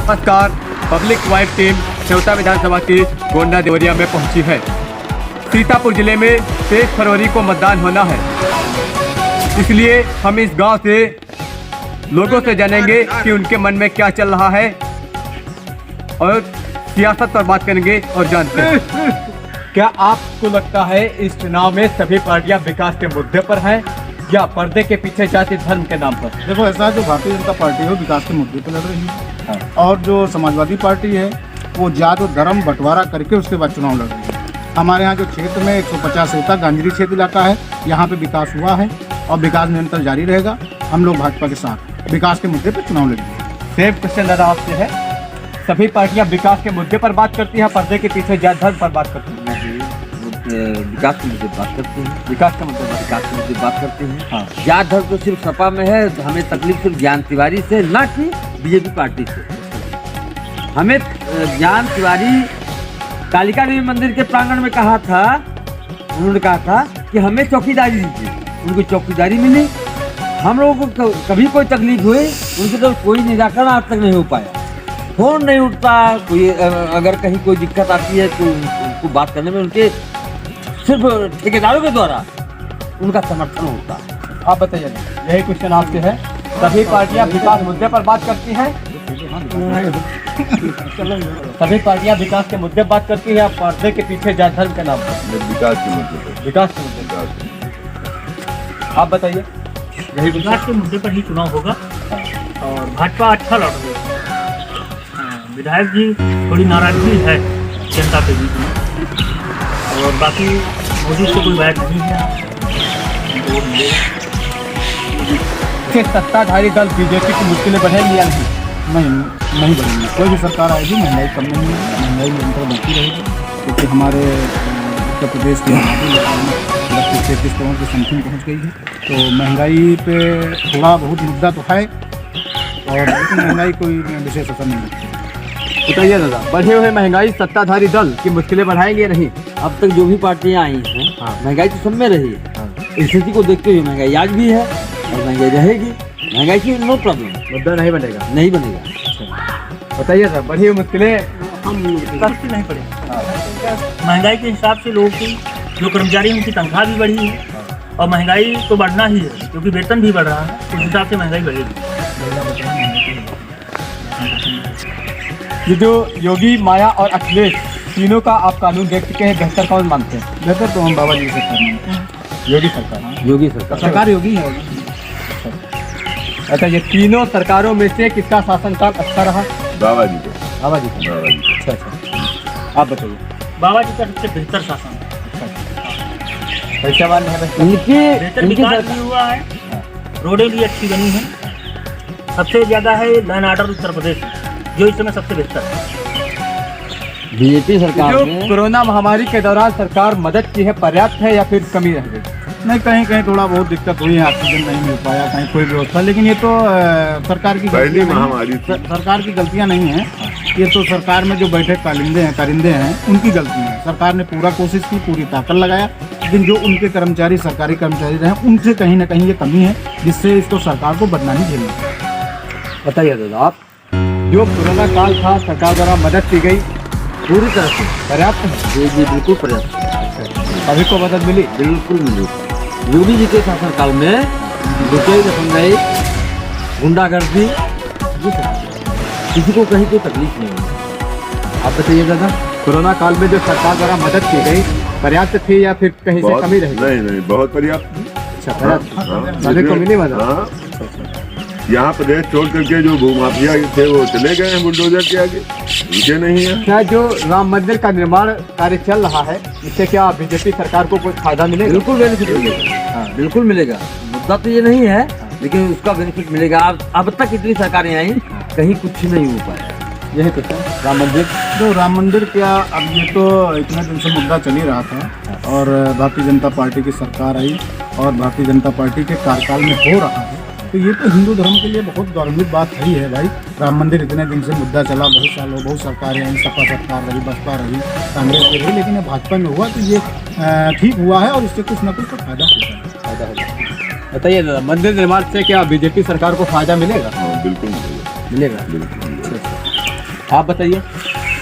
नमस्कार। Public wife team Sevata विधानसभा की गोंडा देवरिया में पहुंची है। सीतापुर जिले में 23 फरवरी को मतदान होना है, इसलिए हम इस गांव से लोगों से जानेंगे कि उनके मन में क्या चल रहा है और सियासत पर बात करेंगे और जानते हैं। क्या आपको लगता है इस चुनाव में सभी पार्टियां विकास के मुद्दे पर हैं या पर्दे के पीछे जाति धर्म के नाम पर? देखो, ऐसा है, जो भारतीय जनता पार्टी है वो विकास के मुद्दे पर लड़ रही है और जो समाजवादी पार्टी है वो जात और धर्म बंटवारा करके उसके बाद चुनाव लड़ रही है। हमारे यहाँ जो क्षेत्र में 150 होता गांजरी क्षेत्र इलाका है, यहाँ पे विकास हुआ है और विकास निरंतर जारी रहेगा। हम लोग भाजपा के साथ विकास के मुद्दे पर चुनाव लड़ेंगे। सेम क्वेश्चन दादा आपसे है, सभी पार्टियां विकास के मुद्दे पर बात करती हैं, पर्दे के पीछे जात धर्म पर बात करती हैं? विकास के मुद्दे बात करते हैं, विकास के मुद्दे पर विकास के मुद्दे बात करते हैं। हाँ। जात धर्म तो सिर्फ सपा में है, हमें तकलीफ सिर्फ ज्ञान तिवारी से, ना कि बीजेपी पार्टी से। हमें ज्ञान तिवारी कालिका देवी मंदिर के प्रांगण में कहा था, उन्होंने कहा था कि हमें चौकीदारी दीजिए, उनको चौकीदारी मिली। हम लोगों को कभी कोई तकलीफ हुई, उनके तो कोई निराकरण आज तक नहीं हो पाया। फोन नहीं उठता, कोई अगर कहीं कोई दिक्कत आती है तो उनको बात करने में उनके सिर्फ ठेकेदारों के द्वारा उनका समर्थन होता है। आप बताइए ना, यही क्वेश्चन आपसे है, सभी पार्टियां विकास मुद्दे पर बात करती हैं? सभी पार्टियां विकास के मुद्दे बात करती हैं, पर्दे के पीछे जात धर्म के नाम पर? विकास के मुद्दे पर। विकास के मुद्दे पर। आप बताइए। यही विकास के मुद्दे पर ही चुनाव होगा और भाजपा अच्छा लड़ रही है। विधायक जी थोड़ी नाराजगी है जनता के बीच में और बाकी मोदी से कोई बात नहीं है। सत्ताधारी दल बीजेपी की मुश्किलें बढ़ेंगी या नहीं? नहीं बढ़ेंगी। कोई भी सरकार आएगी, महंगाई कम नहीं होगी, महंगाई निरंतर बढ़ती रहेगी, क्योंकि हमारे उत्तर प्रदेश के 33 करोड़ की समथिंग पहुँच गई है। तो महंगाई पे थोड़ा बहुत मुद्दा तो है और लेकिन महंगाई कोई विशेष असर नहीं है। बताइए दादा, बढ़े हुए महंगाई सत्ताधारी दल की मुश्किलें बढ़ाएंगे या नहीं? अब तक जो भी पार्टियां आई हैं, महंगाई तो सब में रही है। स्थिति को देखते हुए महंगाई आज भी है और महंगाई रहेगी। महंगाई की नो प्रॉब्लम, मुद्दा नहीं बनेगा। नहीं बनेगा। बताइए सर, बढ़ी हुई मुश्किलें हम सस्ती नहीं पड़ेगी। महंगाई के हिसाब से लोगों की जो कर्मचारी उनकी तनख्वाह भी बढ़ी है और महंगाई तो बढ़ना ही है क्योंकि वेतन भी बढ़ रहा है, उस हिसाब से महंगाई बढ़ेगी। ये जो योगी, माया और अखिलेश तीनों का आप कानून देख चुके हैं, बेहतर कौन मानते हैं? बेहतर तो हम बाबा जी से करते हैं। योगी सरकार। योगी सरकार, सरकार योगी है। अच्छा, ये तीनों सरकारों में से किसका शासनकाल अच्छा रहा? बाबा जी को। बाबा जी का। बाबा जी को। अच्छा, आप बताइए। बाबा जी का सबसे बेहतर शासन है। कैसे मान्य है? बेहतर विकास भी हुआ है, रोडें भी अच्छी बनी हैं। सबसे ज़्यादा है लैंड ऑर्डर उत्तर प्रदेश में, जो इस समय सबसे बेहतर है। बीजेपी सरकार जो में कोरोना महामारी के दौरान सरकार मदद की है, पर्याप्त है या फिर कमी रह गई? नहीं, कहीं कहीं थोड़ा बहुत दिक्कत हुई है, ऑक्सीजन नहीं मिल पाया, कहीं कोई व्यवस्था, लेकिन ये तो सरकार की पहली गलतियां नहीं महामारी हैं। थी। सरकार की गलतियां नहीं हैं, ये तो सरकार में जो बैठे कारिंदे हैं उनकी गलती है। सरकार ने पूरा कोशिश की, पूरी ताकत लगाया, लेकिन जो उनके कर्मचारी, सरकारी कर्मचारी रहे, उनसे कहीं ना कहीं ये कमी है, जिससे इसको सरकार को बदनामी झेलनी है। बताइए दादा, आप जो कोरोना काल था सरकार द्वारा मदद की गई, पूरी तरह से पर्याप्त है? जी जी बिल्कुल पर्याप्त, सभी को मदद मिली? बिल्कुल मिली। योगी जी के शासनकाल में लुटेरी दंगाई, गुंडागर्दी, किसी को कहीं कोई तकलीफ नहीं हुई। आप बताइए दादा, कोरोना काल में जो सरकार द्वारा मदद की गई पर्याप्त थी या फिर कहीं से कमी रही? नहीं, बहुत पर्याप्त थी। अच्छा, पर्याप्त। हाँ, सभी को मिली मदद? हाँ। यहाँ प्रदेश छोड़ करके जो भूमाफिया थे वो चले गए हैं बुलडोजर के आगे, रुके नहीं है। क्या जो राम मंदिर का निर्माण कार्य चल रहा है, इससे क्या बीजेपी सरकार को कुछ फायदा मिलेगा? बिल्कुल बेनिफिट मिलेगा। हाँ, बिल्कुल मिलेगा। मुद्दा तो ये नहीं है, लेकिन उसका बेनिफिट मिलेगा। अब तक इतनी सरकारें आई, कहीं कुछ नहीं हो पाया। यही कुछ है। राम मंदिर, तो राम मंदिर क्या, अब ये तो इतने दिन से मुद्दा चल ही रहा था और भारतीय जनता पार्टी की सरकार आई और भारतीय जनता पार्टी के कार्यकाल में हो रहा है, तो ये तो हिंदू धर्म के लिए बहुत गौरवान्वित बात ही है भाई। राम मंदिर इतने दिन से मुद्दा चला, बहुत सालों, बहुत सरकारें आई, सपा सरकार रही, बसपा रही, कांग्रेस की रही, लेकिन भाजपा में हुआ तो ये ठीक हुआ है और इससे कुछ ना कुछ तो फायदा होगा। बताइए दादा, मंदिर निर्माण से क्या बीजेपी सरकार को फायदा मिलेगा? हाँ, बिल्कुल मिलेगा। बिल्कुल। आप बताइए।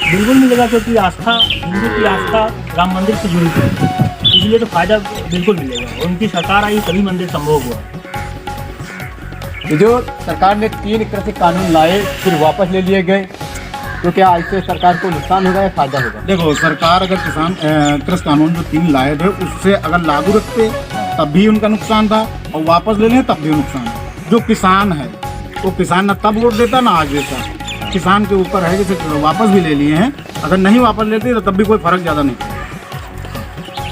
बिल्कुल मिलेगा, क्योंकि आस्था, हिंदू की आस्था राम मंदिर से जुड़ी हुई है, इसलिए तो फायदा बिल्कुल मिलेगा। उनकी सरकार आई तभी मंदिर संभव हुआ। तो जो सरकार ने 3 कृषि कानून लाए फिर वापस ले लिए गए, तो क्या इससे सरकार को नुकसान होगा या फायदा होगा? देखो, सरकार अगर कृषि कानून जो 3 लाए थे उससे अगर लागू रखते तब भी उनका नुकसान था, और वापस ले लें तब भी नुकसान है। जो किसान है वो किसान ना तब वोट देता ना आज देता, किसान के ऊपर है। जैसे वापस भी ले लिए हैं, अगर नहीं वापस लेते तो तब भी कोई फर्क ज़्यादा नहीं।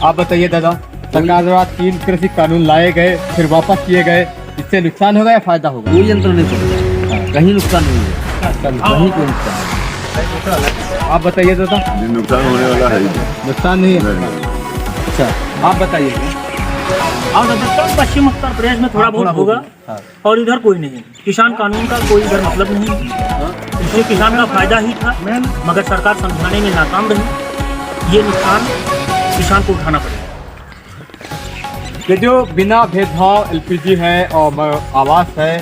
आप बताइए दादा, सरकार द्वारा 3 कृषि कानून लाए गए फिर वापस किए गए, इससे नुकसान होगा या फायदा होगा? कोई यंत्र नहीं पड़ेगा, कहीं नुकसान नहीं होगा, कहीं कोई नुकसान नहीं। आप बताइए दादा। नुकसान होने वाला है ही नहीं। नुकसान नहीं है। अच्छा, आप बताइए। और दक्षिण पश्चिम उत्तर प्रदेश में थोड़ा बहुत होगा, और इधर कोई नहीं। किसान कानून का कोई इधर मतलब नहीं, इससे किसान का फायदा ही था, मगर सरकार समझाने में नाकाम रही। ये नुकसान किसान को उठाना पड़ेगा। ये जो बिना भेदभाव एलपीजी है और आवास है,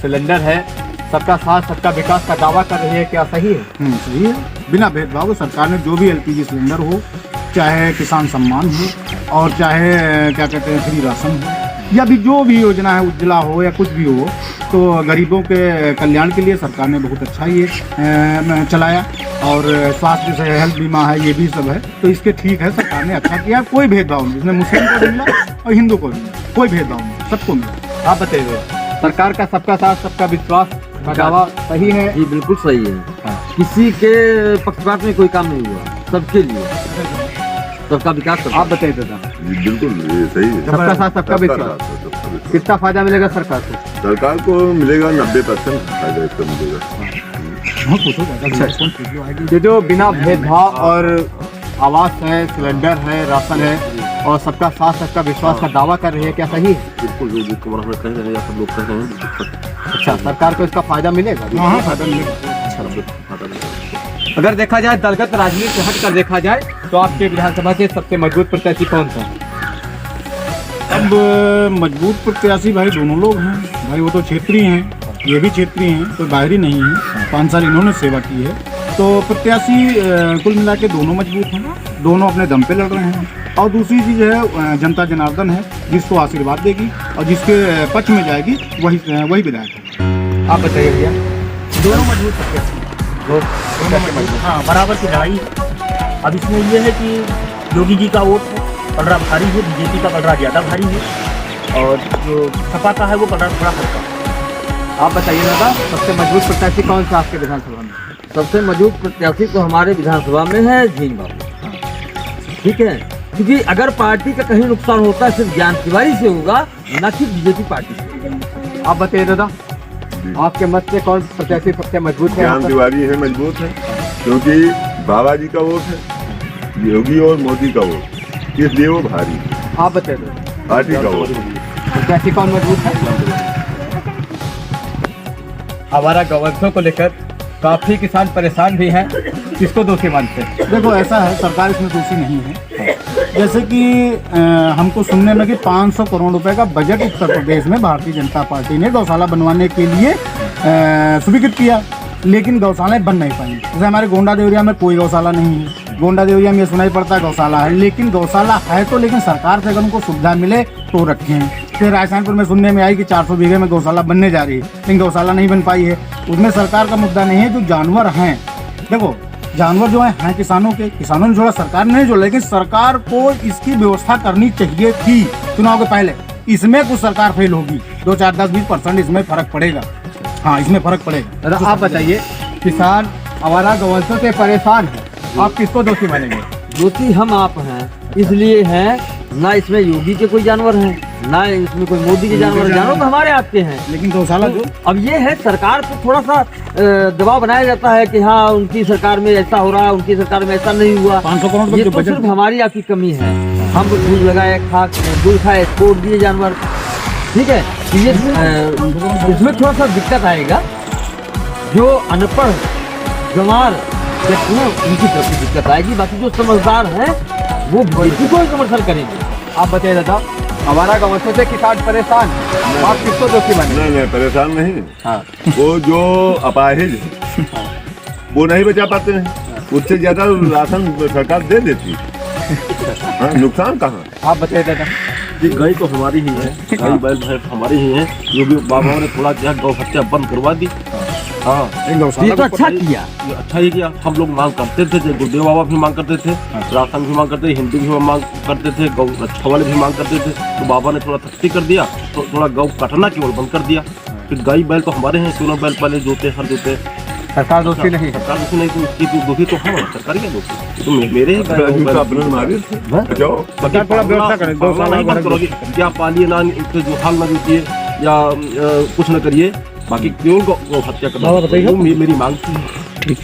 सिलेंडर है, सबका साथ सबका विकास का दावा कर रही है, क्या सही है? सही है। बिना भेदभाव सरकार ने जो भी एलपीजी सिलेंडर हो, चाहे किसान सम्मान हो और चाहे क्या कहते हैं फ्री राशन हो, या भी जो भी योजना है उज्ज्वला हो या कुछ भी हो, तो गरीबों के कल्याण के लिए सरकार ने बहुत अच्छा ये चलाया। और स्वास्थ्य जैसे हेल्थ बीमा है, ये भी सब है, तो इसके ठीक है, सरकार ने अच्छा किया। कोई भेदभाव नहीं, इसमें मुस्लिम को भी मिला और हिंदू को भी मिला, कोई भेदभाव नहीं, सबको मिला। आप बताइए, सरकार का सबका साथ सबका विश्वास का दावा सही है? जी बिल्कुल सही है। किसी के पक्षपात में कोई काम नहीं हुआ, सबके लिए सबका विकास। आप बताइए दादा। जी बिल्कुल, ये सही है। सबका साथ सबका विश्वास। कितना फायदा मिलेगा सरकार को? सरकार को मिलेगा 90% फायदा इसका मिलेगा। ये जो बिना भेदभाव और आवास है, सिलेंडर है, राशन है और सबका साथ सबका विश्वास का दावा कर रही है, क्या सही है? बिल्कुल, जो जिसको बराबर कह रहे हैं या सब लोग कह रहे हैं। अच्छा, सरकार को इसका फायदा मिलेगा? हाँ, फायदा मिलेगा। अगर देखा जाए दलगत राजनीति से हट कर देखा जाए तो आपके विधानसभा से सबसे मजबूत प्रत्याशी कौन था? अब मजबूत प्रत्याशी भाई दोनों लोग हैं भाई, वो तो क्षेत्रीय हैं, ये भी क्षेत्रीय हैं, कोई बाहरी नहीं है। 5 साल इन्होंने सेवा की है, तो प्रत्याशी कुल मिला के दोनों मजबूत हैं, दोनों अपने दम पे लड़ रहे हैं। और दूसरी चीज़ है, जनता जनार्दन है, जिसको आशीर्वाद देगी और जिसके पक्ष में जाएगी वही विधायक है। आप बताइए भैया। दोनों मजबूत प्रत्याशी, हाँ, बराबर की लड़ाई। अब इसमें यह है कि योगी जी का वोट पलड़ा भारी है, बीजेपी का पलड़ा ज़्यादा भारी है, और जो सपा का है वो पलड़ा थोड़ा हल्का है। आप बताइए दादा, सबसे मजबूत प्रत्याशी कौन सा आपके विधानसभा में? सबसे मजबूत प्रत्याशी तो हमारे विधानसभा में है झीन बाबू। ठीक है, क्योंकि अगर पार्टी का कहीं नुकसान होता है सिर्फ ज्ञान तिवारी से होगा, न कि बीजेपी पार्टी से। आप बताइए दादा, आपके मत से कौन प्रत्याशी सबसे मजबूत है? ज्ञान तिवारी है, मजबूत है, क्योंकि बाबा जी का वोट है, योगी और मोदी का वोट, इसलिए वो भारी है। आप बताइए दादा, पार्टी का वोट प्रत्याशी कौन मजबूत है? हमारा गवर्नर को लेकर काफी किसान परेशान भी हैं, किसको दोषी मानते हैं? देखो, ऐसा है, सरकार इसमें दोषी नहीं है। जैसे कि हमको सुनने में कि 500 करोड़ रुपए का बजट उत्तर प्रदेश में भारतीय जनता पार्टी ने गौशाला बनवाने के लिए स्वीकृत किया, लेकिन गौशालाएं बन नहीं पाई। जैसे हमारे गोंडा देवरिया में कोई गौशाला नहीं है, गोंडा देवरिया में ये सुनाई पड़ता है गौशाला है, लेकिन गौशाला है तो, लेकिन सरकार से अगर उनको सुविधा मिले तो रखें। फिर राजस्थानपुर में सुनने में आई कि 400 बीघे में गौशाला बनने जा रही है, लेकिन गौशाला नहीं बन पाई है। उसमें सरकार का मुद्दा नहीं है, जो जानवर हैं, देखो जानवर जो हैं किसानों के, किसानों ने जोड़ा, सरकार ने नहीं जोड़ा, लेकिन सरकार को इसकी व्यवस्था करनी चाहिए थी चुनाव के पहले। इसमें कुछ सरकार फेल होगी, 2, 4, 10, 20% इसमें फर्क पड़ेगा। हाँ, इसमें फर्क पड़ेगा। आप बताइए, किसान आवारा गौवंशों से परेशान है, आप किसको दोषी मानेंगे? दोषी हम आप हैं, इसलिए हैं ना इसमें योगी के कोई जानवर हैं, ना इसमें कोई मोदी के जानवर हैं, जानवर तो हमारे आपके हैं। लेकिन गौशाला जो अब ये है, सरकार पर थोड़ा सा दबाव बनाया जाता है कि हाँ उनकी सरकार में ऐसा हो रहा है, उनकी सरकार में ऐसा नहीं हुआ। 500 करोड़ ये तो सिर्फ हमारी आपकी कमी है, हम दूध लगाए, दूध खाए, छोड़ दिए जानवर। ठीक है, ये इसमें थोड़ा सा दिक्कत आएगा, जो अनपढ़ गंवार व्यक्ति हैं उनकी तरफ से दिक्कत आएगी, बाकी जो समझदार हैं वो इसी को समर्थन करेंगे। आप बताइए दादा, हमारा गौवंशों से किसान परेशान, आप किसको दोषी मानेंगे? नहीं, परेशान नहीं। हाँ, वो जो अपाहिज है, वो नहीं बचा पाते हैं, उससे ज्यादा राशन सरकार दे देती। हाँ, नुकसान कहाँ? आप बताइए दादा। ये गाय तो हमारी ही है, गाय बैल भैंस हमारी ही है। योगी बाबा ने थोड़ा क्या गौ हत्या बंद करवा दी। हाँ, ये तो अच्छा किया। ये अच्छा ही किया। हम लोग मांग करते थे, जैसे गुरुदेव बाबा भी मांग करते थे, राशन भी मांग करते थे, हिंदू भी मांग करते थे, गौ रक्षा वाले भी मांग करते थे। तो बाबा ने थोड़ा सख्ती कर दिया, तो थोड़ा गौ काटना केवल बंद कर दिया। फिर गाय बैल तो हमारे हैं, दोनों बैल पहले जोते हर जोते। सरकार दोषी नहीं है। सरकार दोषी नहीं, तो उसकी तो दोषी तो हम, सरकार क्या दोषी? तो मेरे ही गाय अपना बैल- अपना मारे थे। जाओ सरकार थोड़ा व्यवस्था करें, 2 साल नहीं बंद करोगे, क्या पालिए ना, इससे जो हाल ना जुटिए या कुछ न करिए, बाकी क्यों गौ हत्या करना, वो मेरी मांग थी।